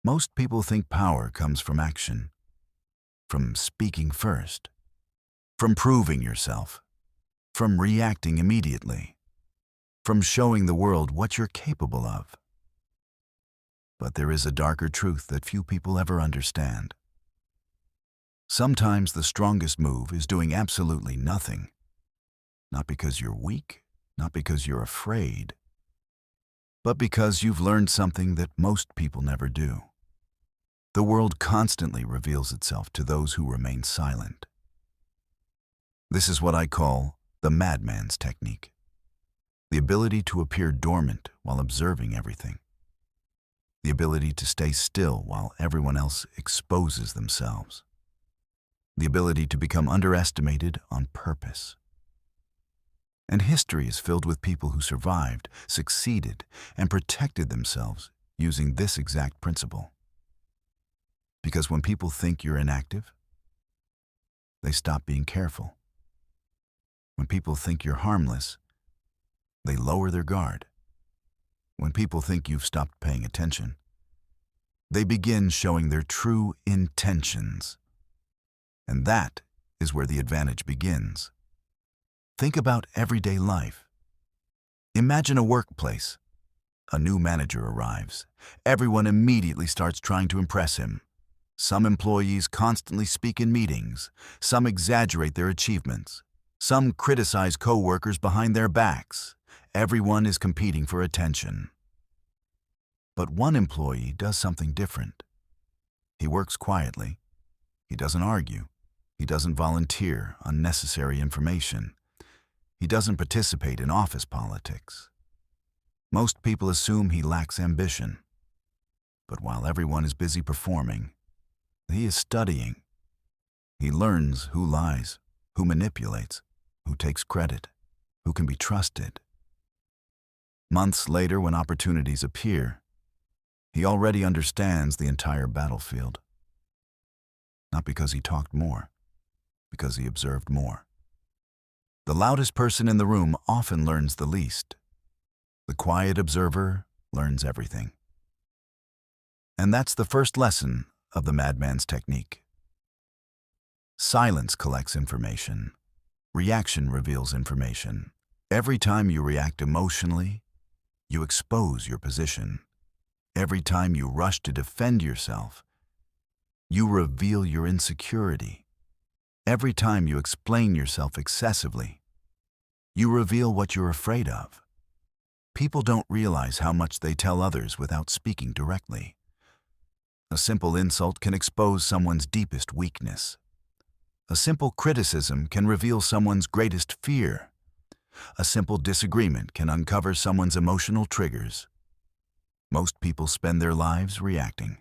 Most people think power comes from action, from speaking first, from proving yourself, from reacting immediately, from showing the world what you're capable of. But there is a darker truth that few people ever understand. Sometimes the strongest move is doing absolutely nothing. Not because you're weak, not because you're afraid, but because you've learned something that most people never do. The world constantly reveals itself to those who remain silent. This is what I call the madman's technique. The ability to appear dormant while observing everything. The ability to stay still while everyone else exposes themselves. The ability to become underestimated on purpose. And history is filled with people who survived, succeeded, and protected themselves using this exact principle. Because when people think you're inactive, they stop being careful. When people think you're harmless, they lower their guard. When people think you've stopped paying attention, they begin showing their true intentions. And that is where the advantage begins. Think about everyday life. Imagine a workplace. A new manager arrives. Everyone immediately starts trying to impress him. Some employees constantly speak in meetings. Some exaggerate their achievements. Some criticize coworkers behind their backs. Everyone is competing for attention. But one employee does something different. He works quietly. He doesn't argue. He doesn't volunteer unnecessary information. He doesn't participate in office politics. Most people assume he lacks ambition. But while everyone is busy performing, he is studying. He learns who lies, who manipulates, who takes credit, who can be trusted. Months later, when opportunities appear, he already understands the entire battlefield. Not because he talked more, because he observed more. The loudest person in the room often learns the least. The quiet observer learns everything. And that's the first lesson of the madman's technique. Silence collects information. Reaction reveals information. Every time you react emotionally, you expose your position. Every time you rush to defend yourself, you reveal your insecurity. Every time you explain yourself excessively, you reveal what you're afraid of. People don't realize how much they tell others without speaking directly. A simple insult can expose someone's deepest weakness. A simple criticism can reveal someone's greatest fear. A simple disagreement can uncover someone's emotional triggers. Most people spend their lives reacting.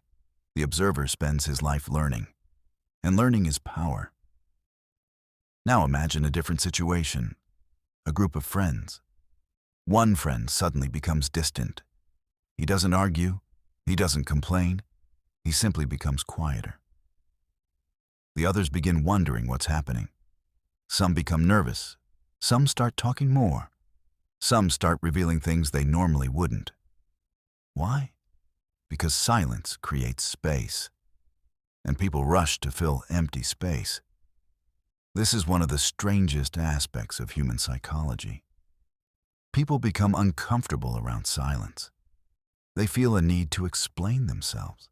The observer spends his life learning. And learning is power. Now imagine a different situation. A group of friends. One friend suddenly becomes distant. He doesn't argue. He doesn't complain. He simply becomes quieter. The others begin wondering what's happening. Some become nervous. Some start talking more. Some start revealing things they normally wouldn't. Why? Because silence creates space. And people rush to fill empty space. This is one of the strangest aspects of human psychology. People become uncomfortable around silence. They feel a need to explain themselves,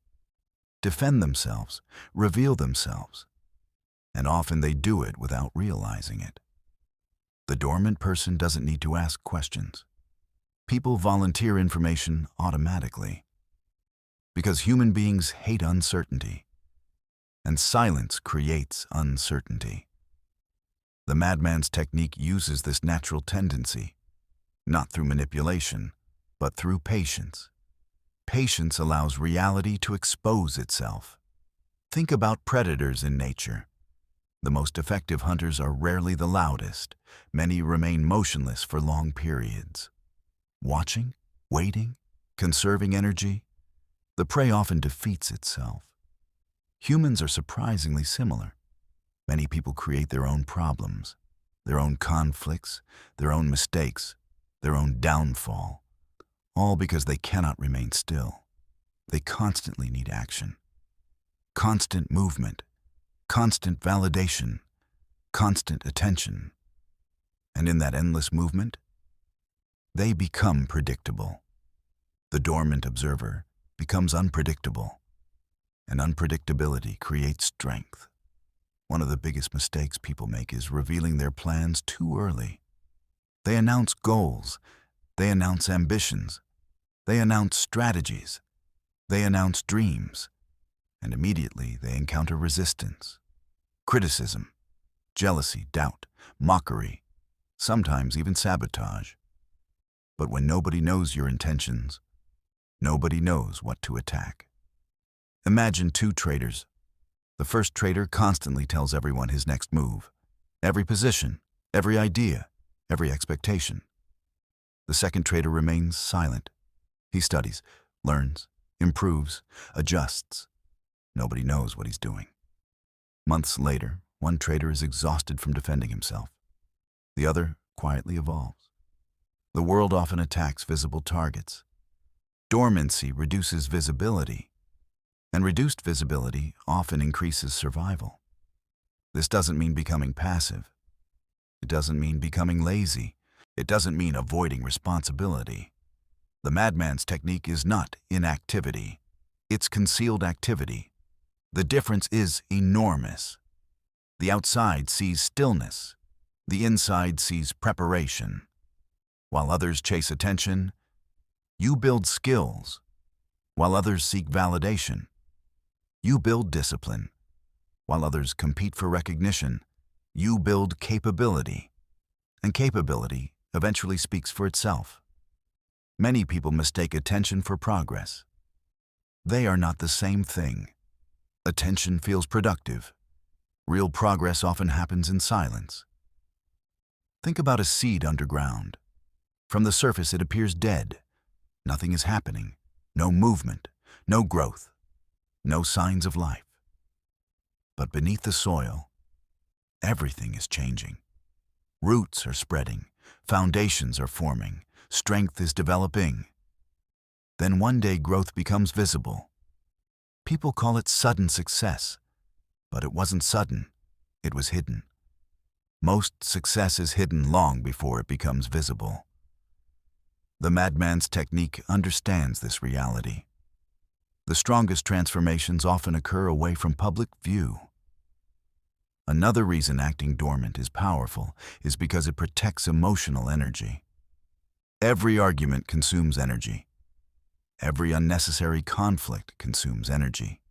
defend themselves, reveal themselves, and often they do it without realizing it. The dormant person doesn't need to ask questions. People volunteer information automatically because human beings hate uncertainty, and silence creates uncertainty. The madman's technique uses this natural tendency, not through manipulation, but through patience. Patience allows reality to expose itself. Think about predators in nature. The most effective hunters are rarely the loudest. Many remain motionless for long periods. Watching, waiting, conserving energy, the prey often defeats itself. Humans are surprisingly similar. Many people create their own problems, their own conflicts, their own mistakes, their own downfall, all because they cannot remain still. They constantly need action, constant movement, constant validation, constant attention. And in that endless movement, they become predictable. The dormant observer becomes unpredictable, and unpredictability creates strength. One of the biggest mistakes people make is revealing their plans too early. They announce goals, they announce ambitions, they announce strategies, they announce dreams, and immediately they encounter resistance, criticism, jealousy, doubt, mockery, sometimes even sabotage. But when nobody knows your intentions, nobody knows what to attack. Imagine two traders. The first trader constantly tells everyone his next move, every position, every idea, every expectation. The second trader remains silent. He studies, learns, improves, adjusts. Nobody knows what he's doing. Months later, one trader is exhausted from defending himself. The other quietly evolves. The world often attacks visible targets. Dormancy reduces visibility, and reduced visibility often increases survival. This doesn't mean becoming passive. It doesn't mean becoming lazy. It doesn't mean avoiding responsibility. The madman's technique is not inactivity. It's concealed activity. The difference is enormous. The outside sees stillness. The inside sees preparation. While others chase attention, you build skills. While others seek validation, you build discipline. While others compete for recognition, you build capability. And capability eventually speaks for itself. Many people mistake attention for progress. They are not the same thing. Attention feels productive. Real progress often happens in silence. Think about a seed underground. From the surface, it appears dead. Nothing is happening. No movement, no growth, no signs of life. But beneath the soil, everything is changing. Roots are spreading, foundations are forming, strength is developing. Then one day growth becomes visible. People call it sudden success, but it wasn't sudden, it was hidden. Most success is hidden long before it becomes visible. The madman's technique understands this reality. The strongest transformations often occur away from public view. Another reason acting dormant is powerful is because it protects emotional energy. Every argument consumes energy. Every unnecessary conflict consumes energy.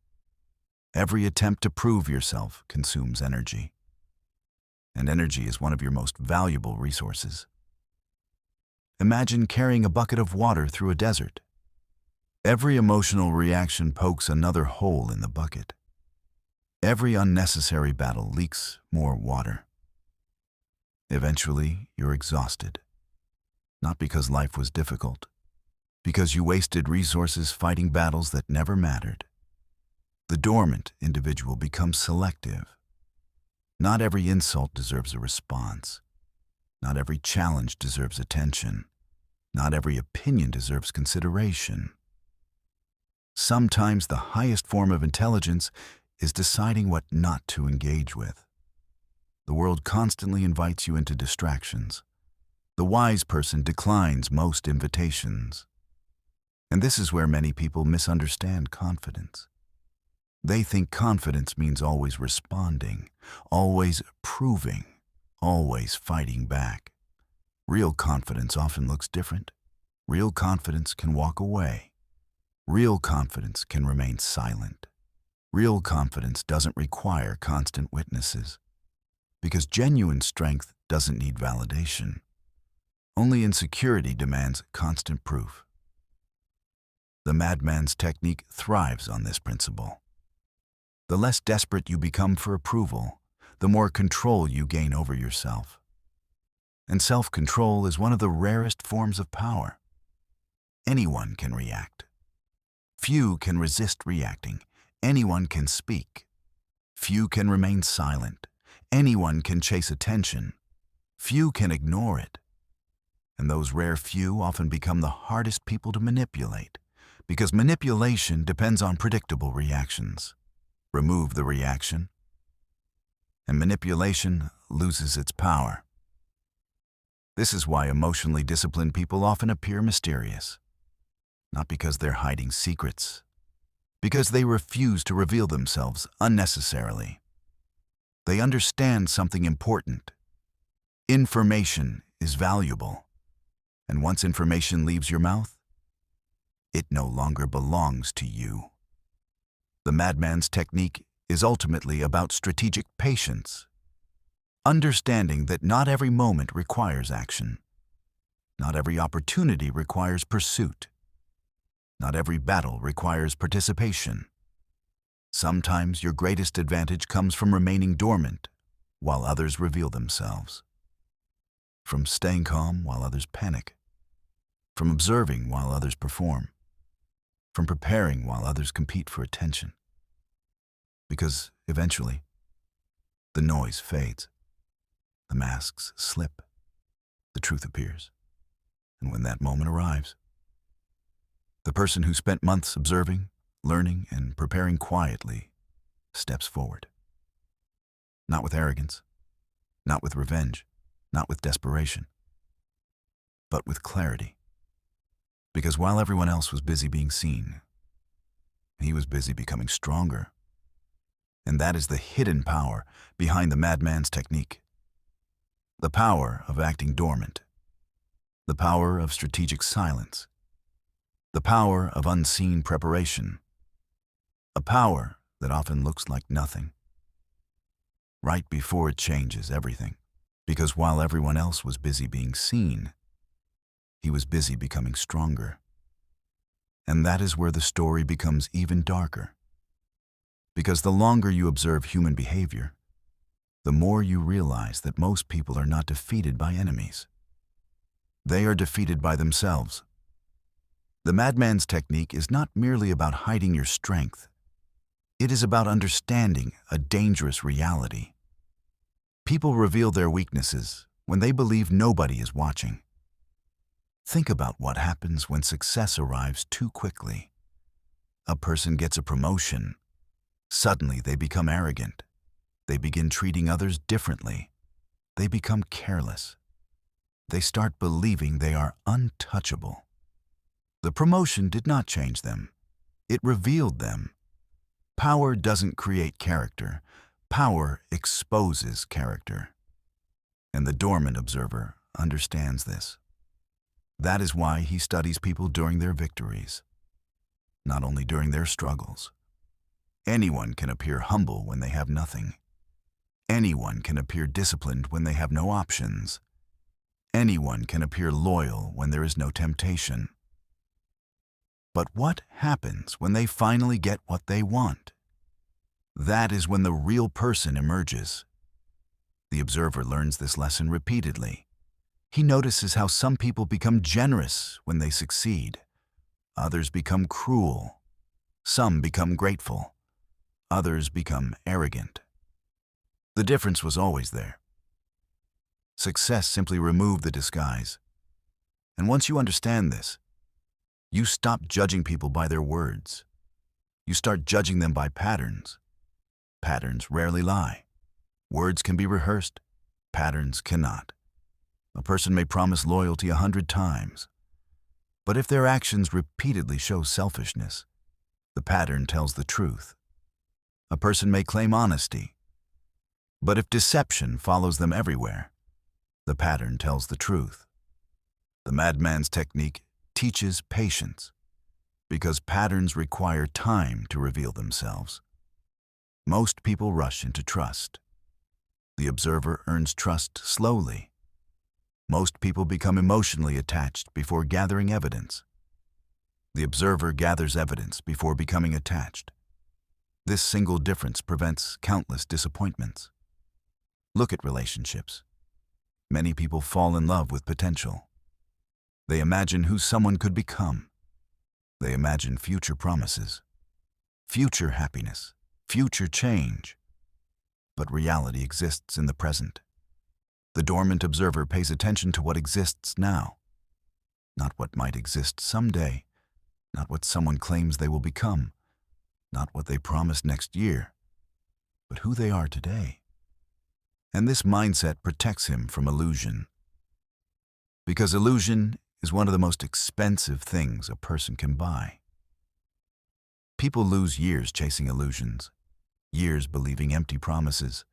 Every attempt to prove yourself consumes energy. And energy is one of your most valuable resources. Imagine carrying a bucket of water through a desert. Every emotional reaction pokes another hole in the bucket. Every unnecessary battle leaks more water. Eventually, you're exhausted. Not because life was difficult, because you wasted resources fighting battles that never mattered. The dormant individual becomes selective. Not every insult deserves a response. Not every challenge deserves attention. Not every opinion deserves consideration. Sometimes the highest form of intelligence is deciding what not to engage with. The world constantly invites you into distractions. The wise person declines most invitations. And this is where many people misunderstand confidence. They think confidence means always responding, always proving, always fighting back. Real confidence often looks different. Real confidence can walk away. Real confidence can remain silent. Real confidence doesn't require constant witnesses, because genuine strength doesn't need validation. Only insecurity demands constant proof. The madman's technique thrives on this principle. The less desperate you become for approval, the more control you gain over yourself. And self-control is one of the rarest forms of power. Anyone can react. Few can resist reacting. Anyone can speak. Few can remain silent. Anyone can chase attention. Few can ignore it. And those rare few often become the hardest people to manipulate, Because manipulation depends on predictable reactions. Remove the reaction, and manipulation loses its power. This is why emotionally disciplined people often appear mysterious. Not because they're hiding secrets, because they refuse to reveal themselves unnecessarily. They understand something important. Information is valuable, and once information leaves your mouth, it no longer belongs to you. The madman's technique is ultimately about strategic patience, understanding that not every moment requires action. Not every opportunity requires pursuit. Not every battle requires participation. Sometimes your greatest advantage comes from remaining dormant while others reveal themselves. From staying calm while others panic. From observing while others perform. From preparing while others compete for attention. Because eventually, the noise fades. The masks slip. The truth appears. And when that moment arrives, the person who spent months observing, learning, and preparing quietly steps forward. Not with arrogance, not with revenge, not with desperation, but with clarity. Because while everyone else was busy being seen, he was busy becoming stronger. And that is the hidden power behind the madman's technique. The power of acting dormant. The power of strategic silence. The power of unseen preparation. A power that often looks like nothing. Right before it changes everything. Because while everyone else was busy being seen, he was busy becoming stronger. And that is where the story becomes even darker. Because the longer you observe human behavior, the more you realize that most people are not defeated by enemies. They are defeated by themselves. The madman's technique is not merely about hiding your strength. It is about understanding a dangerous reality. People reveal their weaknesses when they believe nobody is watching. Think about what happens when success arrives too quickly. A person gets a promotion. Suddenly they become arrogant. They begin treating others differently. They become careless. They start believing they are untouchable. The promotion did not change them. It revealed them. Power doesn't create character. Power exposes character. And the dormant observer understands this. That is why he studies people during their victories, not only during their struggles. Anyone can appear humble when they have nothing. Anyone can appear disciplined when they have no options. Anyone can appear loyal when there is no temptation. But what happens when they finally get what they want? That is when the real person emerges. The observer learns this lesson repeatedly. He notices how some people become generous when they succeed. Others become cruel. Some become grateful. Others become arrogant. The difference was always there. Success simply removed the disguise. And once you understand this, you stop judging people by their words. You start judging them by patterns. Patterns rarely lie. Words can be rehearsed. Patterns cannot. A person may promise loyalty 100 times, but if their actions repeatedly show selfishness, the pattern tells the truth. A person may claim honesty, but if deception follows them everywhere, the pattern tells the truth. The madman's technique teaches patience, because patterns require time to reveal themselves. Most people rush into trust. The observer earns trust slowly. Most people become emotionally attached before gathering evidence. The observer gathers evidence before becoming attached. This single difference prevents countless disappointments. Look at relationships. Many people fall in love with potential. They imagine who someone could become. They imagine future promises, future happiness, future change. But reality exists in the present. The dormant observer pays attention to what exists now, not what might exist someday, not what someone claims they will become, not what they promise next year, but who they are today. And this mindset protects him from illusion. Because illusion is one of the most expensive things a person can buy. People lose years chasing illusions, years believing empty promises,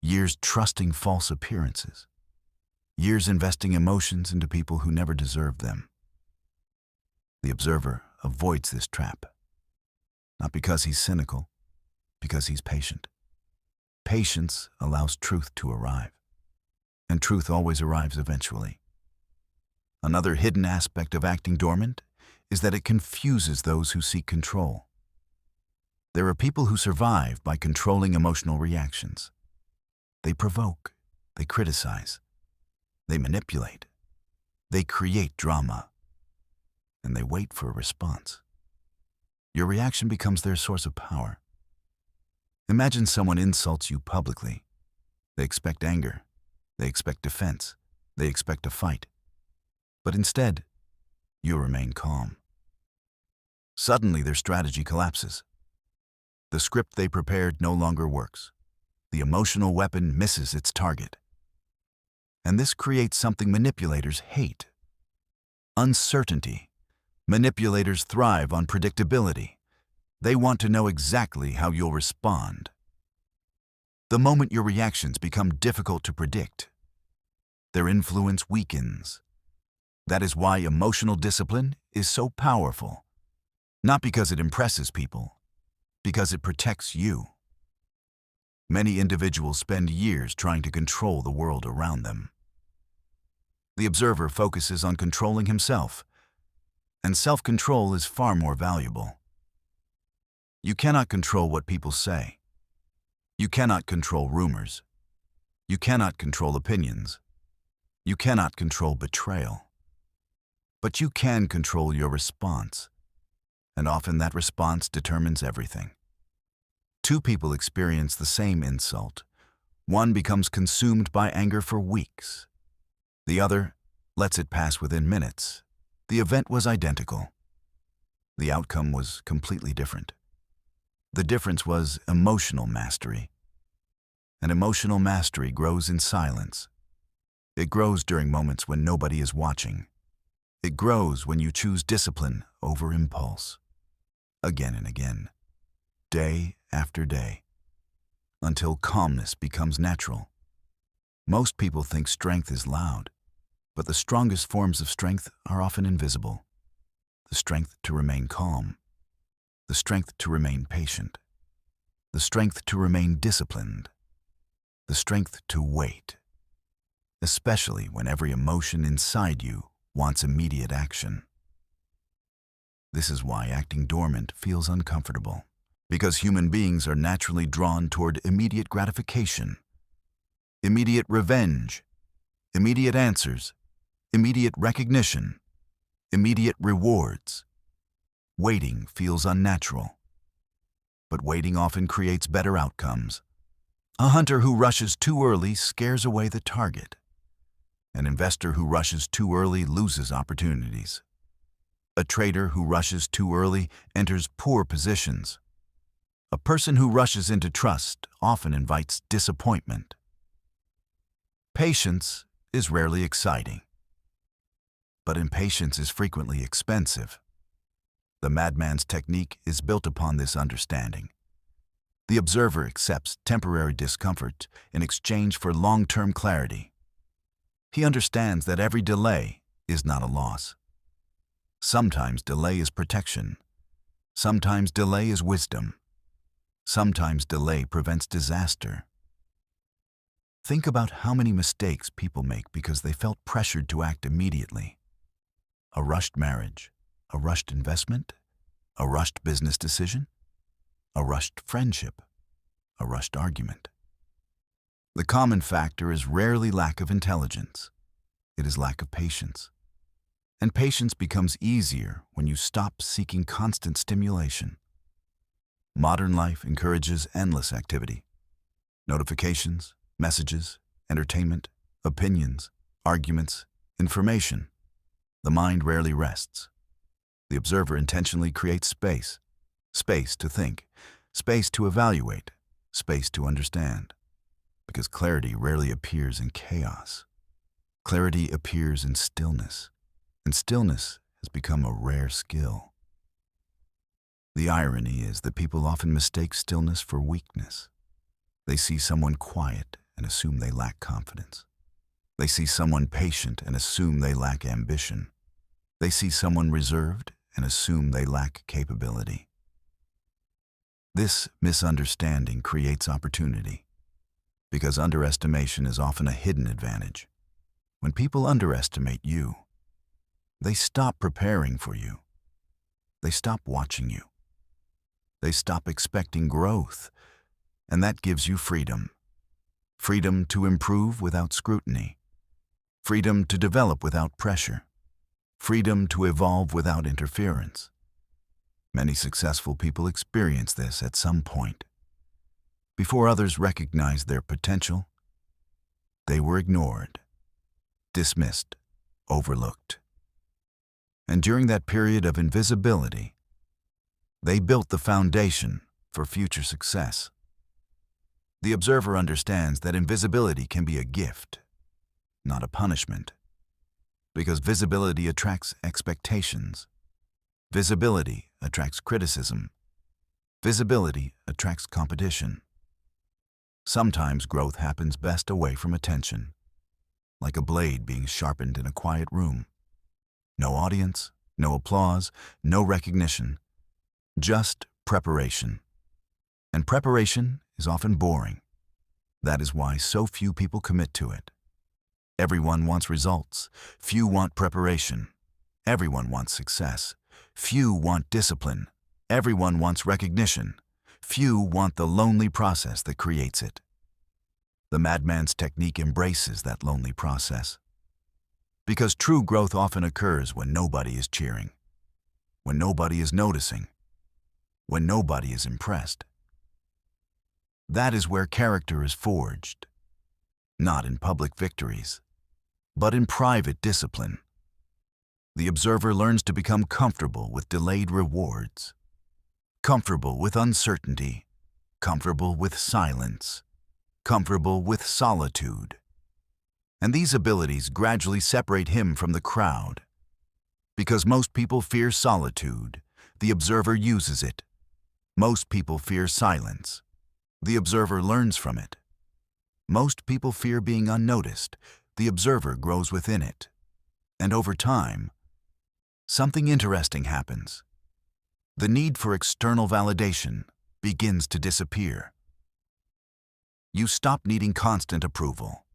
years trusting false appearances, years investing emotions into people who never deserved them. The observer avoids this trap, not because he's cynical, because he's patient. Patience allows truth to arrive, and truth always arrives eventually. Another hidden aspect of acting dormant is that it confuses those who seek control. There are people who survive by controlling emotional reactions. They provoke, they criticize, they manipulate, they create drama, and they wait for a response. Your reaction becomes their source of power. Imagine someone insults you publicly. They expect anger, they expect defense, they expect a fight. But instead, you remain calm. Suddenly their strategy collapses. The script they prepared no longer works. The emotional weapon misses its target. And this creates something manipulators hate: uncertainty. Manipulators thrive on predictability. They want to know exactly how you'll respond. The moment your reactions become difficult to predict, their influence weakens. That is why emotional discipline is so powerful. Not because it impresses people, because it protects you. Many individuals spend years trying to control the world around them. The observer focuses on controlling himself, and self-control is far more valuable. You cannot control what people say. You cannot control rumors. You cannot control opinions. You cannot control betrayal. But you can control your response, and often that response determines everything. Two people experience the same insult. One becomes consumed by anger for weeks. The other lets it pass within minutes. The event was identical. The outcome was completely different. The difference was emotional mastery. And emotional mastery grows in silence. It grows during moments when nobody is watching. It grows when you choose discipline over impulse. Again and again, day after day, until calmness becomes natural. Most people think strength is loud, but the strongest forms of strength are often invisible. The strength to remain calm, the strength to remain patient, the strength to remain disciplined, the strength to wait, especially when every emotion inside you wants immediate action. This is why acting dormant feels uncomfortable, because human beings are naturally drawn toward immediate gratification, immediate revenge, immediate answers, immediate recognition, immediate rewards. Waiting feels unnatural, but waiting often creates better outcomes. A hunter who rushes too early scares away the target. An investor who rushes too early loses opportunities. A trader who rushes too early enters poor positions. A person who rushes into trust often invites disappointment. Patience is rarely exciting, but impatience is frequently expensive. The madman's technique is built upon this understanding. The observer accepts temporary discomfort in exchange for long-term clarity. He understands that every delay is not a loss. Sometimes delay is protection. Sometimes delay is wisdom. Sometimes delay prevents disaster. Think about how many mistakes people make because they felt pressured to act immediately. A rushed marriage, a rushed investment, a rushed business decision, a rushed friendship, a rushed argument. The common factor is rarely lack of intelligence. It is lack of patience. And patience becomes easier when you stop seeking constant stimulation. Modern life encourages endless activity. Notifications, messages, entertainment, opinions, arguments, information. The mind rarely rests. The observer intentionally creates space. Space to think, space to evaluate, space to understand. Because clarity rarely appears in chaos. Clarity appears in stillness, and stillness has become a rare skill. The irony is that people often mistake stillness for weakness. They see someone quiet and assume they lack confidence. They see someone patient and assume they lack ambition. They see someone reserved and assume they lack capability. This misunderstanding creates opportunity, because underestimation is often a hidden advantage. When people underestimate you, they stop preparing for you. They stop watching you. They stop expecting growth, and that gives you freedom. Freedom to improve without scrutiny. Freedom to develop without pressure. Freedom to evolve without interference. Many successful people experience this at some point. Before others recognized their potential, they were ignored, dismissed, overlooked. And during that period of invisibility, they built the foundation for future success. The observer understands that invisibility can be a gift, not a punishment, because visibility attracts expectations. Visibility attracts criticism. Visibility attracts competition. Sometimes growth happens best away from attention, like a blade being sharpened in a quiet room. No audience, no applause, no recognition, just preparation. And preparation is often boring. That is why so few people commit to it. Everyone wants results. Few want preparation. Everyone wants success. Few want discipline. Everyone wants recognition. Few want the lonely process that creates it. The madman's technique embraces that lonely process. Because true growth often occurs when nobody is cheering, when nobody is noticing, when nobody is impressed. That is where character is forged, not in public victories, but in private discipline. The observer learns to become comfortable with delayed rewards, comfortable with uncertainty, comfortable with silence, comfortable with solitude. And these abilities gradually separate him from the crowd. Because most people fear solitude, the observer uses it. Most people fear silence. The observer learns from it. Most people fear being unnoticed. The observer grows within it. And over time, something interesting happens. The need for external validation begins to disappear. You stop needing constant approval.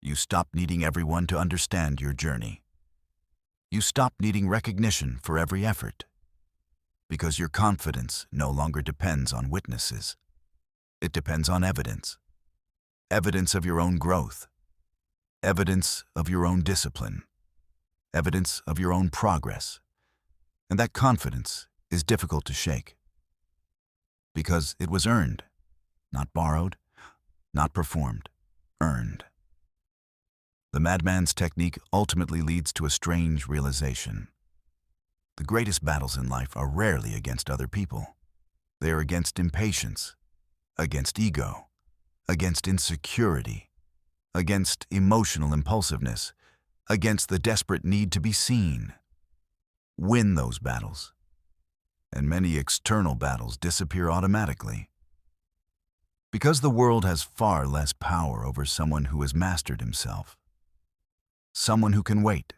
You stop needing everyone to understand your journey. You stop needing recognition for every effort, because your confidence no longer depends on witnesses. It depends on evidence. Evidence of your own growth. Evidence of your own discipline. Evidence of your own progress. And that confidence is difficult to shake, because it was earned, not borrowed, not performed, earned. The madman's technique ultimately leads to a strange realization. The greatest battles in life are rarely against other people. They are against impatience, against ego, against insecurity, against emotional impulsiveness, against the desperate need to be seen. Win those battles, and many external battles disappear automatically. Because the world has far less power over someone who has mastered himself. Someone who can wait.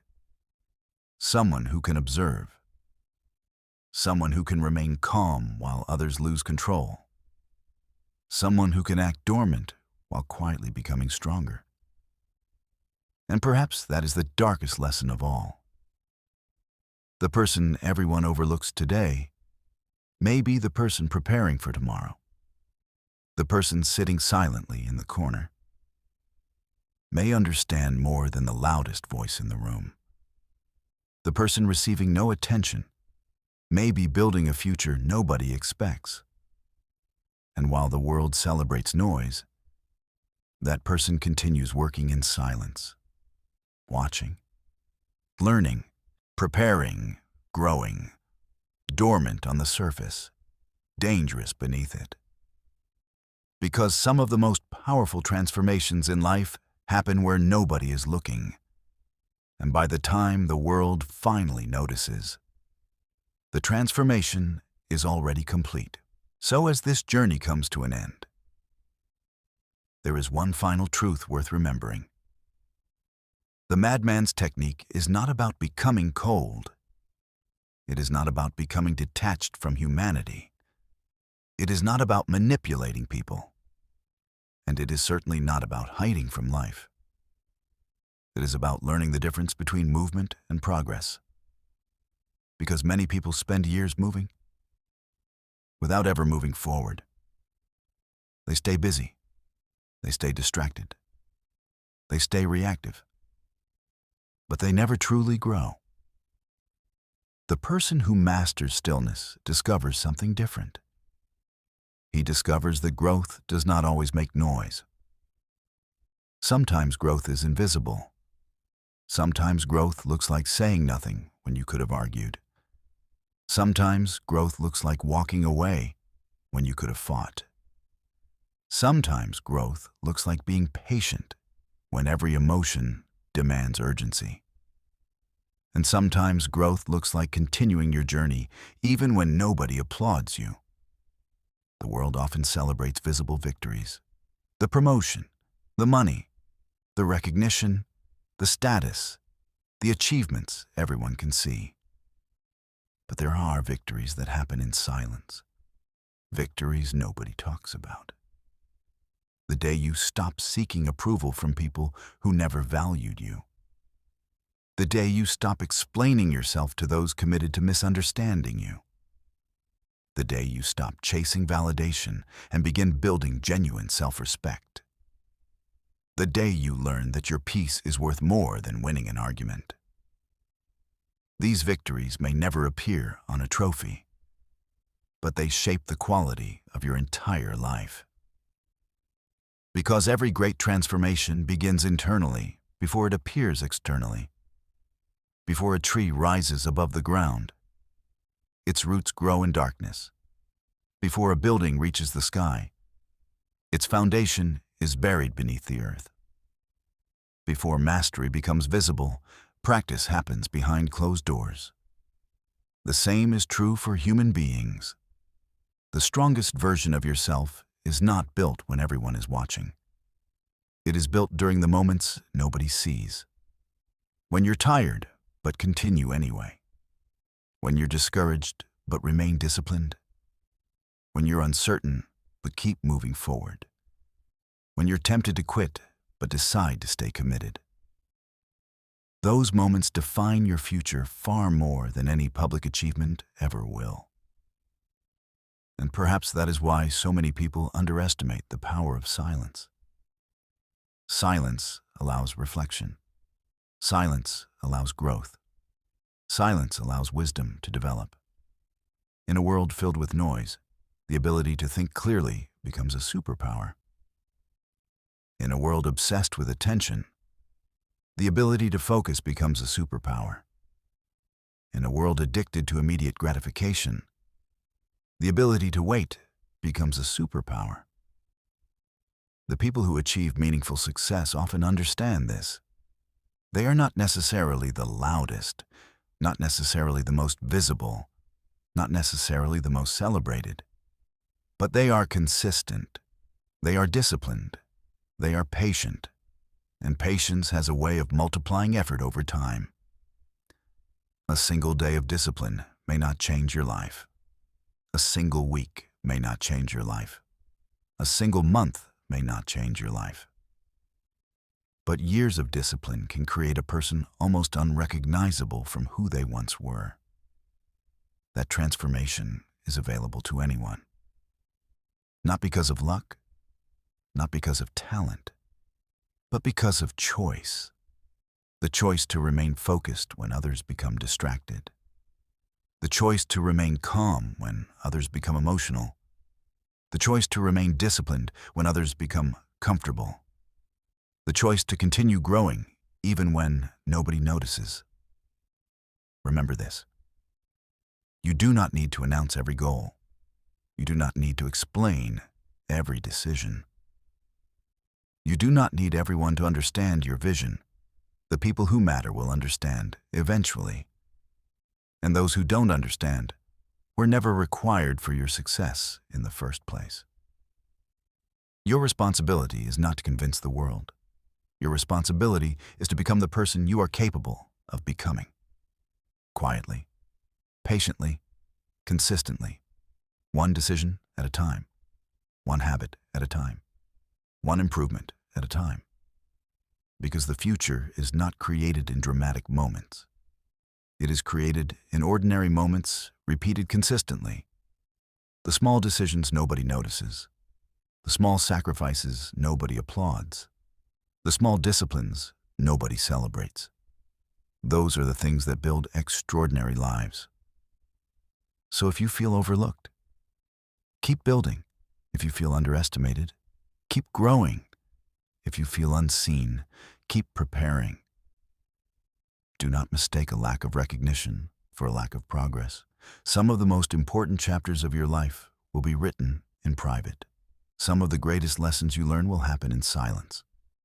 Someone who can observe. Someone who can remain calm while others lose control. Someone who can act dormant while quietly becoming stronger. And perhaps that is the darkest lesson of all. The person everyone overlooks today may be the person preparing for tomorrow. The person sitting silently in the corner may understand more than the loudest voice in the room. The person receiving no attention may be building a future nobody expects. And while the world celebrates noise, that person continues working in silence, watching, learning, preparing, growing, dormant on the surface, dangerous beneath it. Because some of the most powerful transformations in life happen where nobody is looking. And by the time the world finally notices, the transformation is already complete. So as this journey comes to an end, there is one final truth worth remembering. The madman's technique is not about becoming cold. It is not about becoming detached from humanity. It is not about manipulating people. And it is certainly not about hiding from life. It is about learning the difference between movement and progress. Because many people spend years moving without ever moving forward. They stay busy. They stay distracted. They stay reactive. But they never truly grow. The person who masters stillness discovers something different. He discovers that growth does not always make noise. Sometimes growth is invisible. Sometimes growth looks like saying nothing when you could have argued. Sometimes growth looks like walking away when you could have fought. Sometimes growth looks like being patient when every emotion demands urgency. And sometimes growth looks like continuing your journey even when nobody applauds you. The world often celebrates visible victories. The promotion, the money, the recognition, the status, the achievements everyone can see. But there are victories that happen in silence. Victories nobody talks about. The day you stop seeking approval from people who never valued you. The day you stop explaining yourself to those committed to misunderstanding you. The day you stop chasing validation and begin building genuine self-respect. The day you learn that your peace is worth more than winning an argument. These victories may never appear on a trophy, but they shape the quality of your entire life. Because every great transformation begins internally before it appears externally. Before a tree rises above the ground, its roots grow in darkness. Before a building reaches the sky, its foundation is buried beneath the earth. Before mastery becomes visible, practice happens behind closed doors. The same is true for human beings. The strongest version of yourself is not built when everyone is watching. It is built during the moments nobody sees. When you're tired, but continue anyway. When you're discouraged, but remain disciplined. When you're uncertain, but keep moving forward. When you're tempted to quit, but decide to stay committed. Those moments define your future far more than any public achievement ever will. And perhaps that is why so many people underestimate the power of silence. Silence allows reflection. Silence allows growth. Silence allows wisdom to develop. In a world filled with noise, the ability to think clearly becomes a superpower. In a world obsessed with attention, the ability to focus becomes a superpower. In a world addicted to immediate gratification, the ability to wait becomes a superpower. The people who achieve meaningful success often understand this. They are not necessarily the loudest, not necessarily the most visible, not necessarily the most celebrated, but they are consistent. They are disciplined. They are patient. And patience has a way of multiplying effort over time. A single day of discipline may not change your life. A single week may not change your life. A single month may not change your life. But years of discipline can create a person almost unrecognizable from who they once were. That transformation is available to anyone. Not because of luck, not because of talent, but because of choice. The choice to remain focused when others become distracted. The choice to remain calm when others become emotional. The choice to remain disciplined when others become comfortable. The choice to continue growing even when nobody notices. Remember this. You do not need to announce every goal. You do not need to explain every decision. You do not need everyone to understand your vision. The people who matter will understand eventually. And those who don't understand were never required for your success in the first place. Your responsibility is not to convince the world. Your responsibility is to become the person you are capable of becoming. Quietly, patiently, consistently, one decision at a time, one habit at a time, one improvement at a time. Because the future is not created in dramatic moments. It is created in ordinary moments, repeated consistently. The small decisions nobody notices. The small sacrifices nobody applauds. The small disciplines nobody celebrates. Those are the things that build extraordinary lives. So if you feel overlooked, keep building. If you feel underestimated, keep growing. If you feel unseen, keep preparing. Do not mistake a lack of recognition for a lack of progress. Some of the most important chapters of your life will be written in private. Some of the greatest lessons you learn will happen in silence.